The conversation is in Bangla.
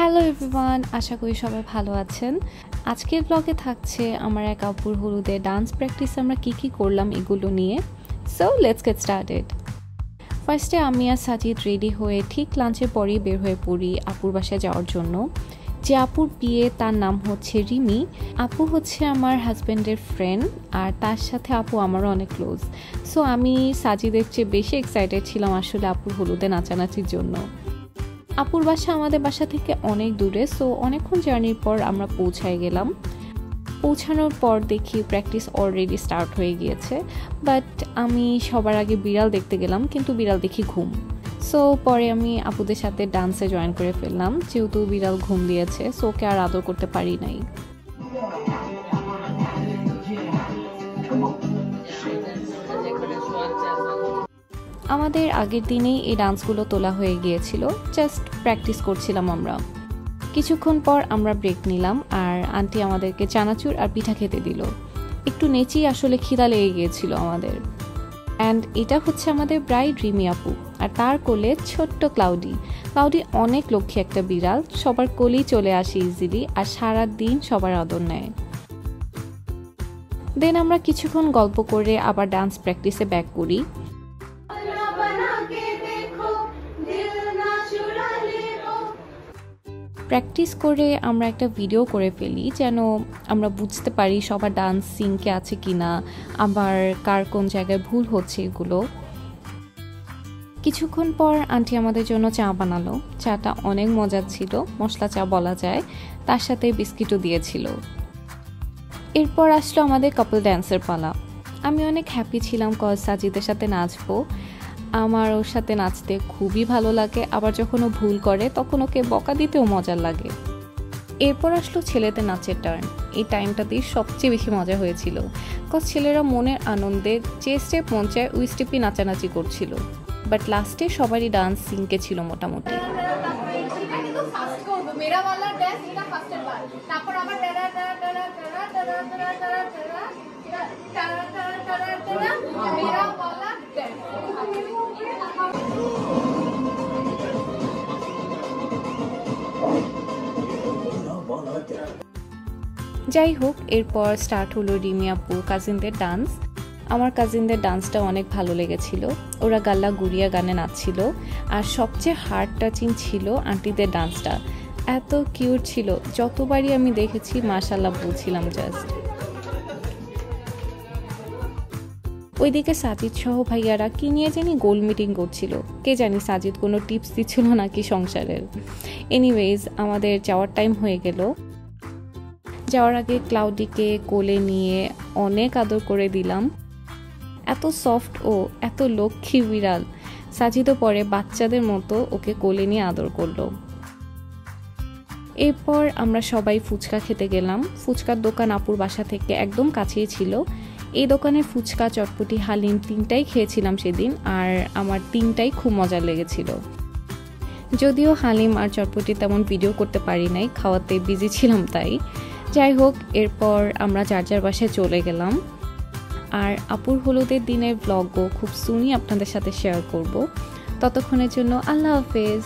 হ্যালো এভরিওয়ান, আশা করি সবাই ভালো আছেন। আজকের ব্লগে থাকছে আমার এক আপুর হলুদে ডান্স প্র্যাকটিস আমরা কি করলাম এগুলো নিয়ে। So let's get started. ফার্স্টে আমি আর সাজিদ রেডি হয়ে ঠিক লাঞ্চের পরেই বের হয়ে পড়ি আপুর বাসায় যাওয়ার জন্য। যে আপুর বিয়ে তার নাম হচ্ছে রিমি। আপু হচ্ছে আমার হাজব্যান্ডের ফ্রেন্ড, আর তার সাথে আপু আমারও অনেক ক্লোজ। সো আমি সাজিদের চেয়ে বেশি এক্সাইটেড ছিলাম আসলে আপুর হলুদে নাচানাচির জন্য। আপুর বাসা আমাদের বাসা থেকে অনেক দূরে, সো অনেকক্ষণ জার্নির পর আমরা পৌঁছায় গেলাম। পৌঁছানোর পর দেখি প্র্যাকটিস অলরেডি স্টার্ট হয়ে গিয়েছে, বাট আমি সবার আগে বিড়াল দেখতে গেলাম, কিন্তু বিড়াল দেখি ঘুম। সো পরে আমি আপুদের সাথে ডান্সে জয়েন করে ফেললাম, যেহেতু বিড়াল ঘুম দিয়েছে, সো ওকে আর আদর করতে পারি নাই। আমাদের আগের দিনেই এই ডান্সগুলো তোলা হয়ে গিয়েছিল, জাস্ট প্র্যাকটিস করছিলাম আমরা। কিছুক্ষণ পর আমরা ব্রেক নিলাম, আর আন্টি আমাদেরকে চানাচুর আর পিঠা খেতে দিল। একটু নেচেই আসলে খিদা লেগে গিয়েছিল আমাদের। অ্যান্ড এটা হচ্ছে আমাদের ব্রাইড রিমি আপু, আর তার কোলে ছোট্ট ক্লাউডি। ক্লাউডি অনেক লক্ষ্মী একটা বিড়াল, সবার কোলেই চলে আসে ইজিলি, আর সারা দিন সবার আদর নেয়। দেন আমরা কিছুক্ষণ গল্প করে আবার ডান্স প্র্যাকটিসে ব্যাক করি। প্র্যাকটিস করে আমরা একটা ভিডিও করে ফেলি, যেন আমরা বুঝতে পারি সবার ডান্স সিঙ্কে আছে কিনা, আবার কার কোন জায়গায় ভুল হচ্ছে এগুলো। কিছুক্ষণ পর আন্টি আমাদের জন্য চা বানালো। চাটা অনেক মজার ছিল, মশলা চা বলা যায়, তার সাথে বিস্কিটও দিয়েছিল। এরপর আসলো আমাদের কাপল ড্যান্সের পালা। আমি অনেক হ্যাপি ছিলাম, কজ সাজিদের সাথে নাচবো। আমার ওর সাথে নাচতে খুবই ভালো লাগে, আবার যখন ও ভুল করে তখন ওকে বকা দিতেও মজার লাগে। এরপর আসলো ছেলেদের নাচের টার্ন। এই টাইমটাতেই সবচেয়ে বেশি মজা হয়েছিল, কজ ছেলেরা মনের আনন্দে যে স্টেপ মন চায় ওই স্টেপই নাচানাচি করছিল। বাট লাস্টে সবারই ডান্স সিঙ্কে ছিল মোটামুটি। যাই হোক, এরপর স্টার্ট হলো রিমি আপু কাজিনদের ডান্স। আমার কাজিনদের ডান্সটা অনেক ভালো লেগেছিল। ওরা গাল্লা গুড়িয়া গানে নাচছিল, আর সবচেয়ে হার্ট টাচিং ছিল আন্টিদের ডান্সটা। এত কিউট ছিল, যতবারই আমি দেখেছি মাশাআল্লাহ বলছিলাম জাস্ট। ওইদিকে সাজিদ সহ ভাইয়ারা কি নিয়ে জানি গোল মিটিং করছিল, কে জানি সাজিদ কোনো টিপস দিচ্ছিল নাকি সংসারের। এনিওয়েজ, আমাদের যাওয়ার টাইম হয়ে গেল। যাওয়ার আগে ক্লাউডিকে কোলে নিয়ে অনেক আদর করে দিলাম। এত সফট ও এত লক্ষ্মী বিড়াল। সাজিদও পরে বাচ্চাদের মতো ওকে কোলে নিয়ে আদর করলো। এরপর আমরা সবাই ফুচকা খেতে গেলাম। ফুচকার দোকান আপুর বাসা থেকে একদম কাছেই ছিল। এই দোকানের ফুচকা, চটপটি, হালিম তিনটাই খেয়েছিলাম সেদিন, আর আমার তিনটাই খুব মজা লেগেছিল। যদিও হালিম আর চটপটি তেমন ভিডিও করতে পারি নাই, খাওয়াতে বিজি ছিলাম তাই। যাই হোক, এরপর আমরা যার যার বাসায় চলে গেলাম। আর আপুর হলুদের দিনের ব্লগও খুব সুনই আপনাদের সাথে শেয়ার করব। ততক্ষণের জন্য আল্লাহ হাফেজ।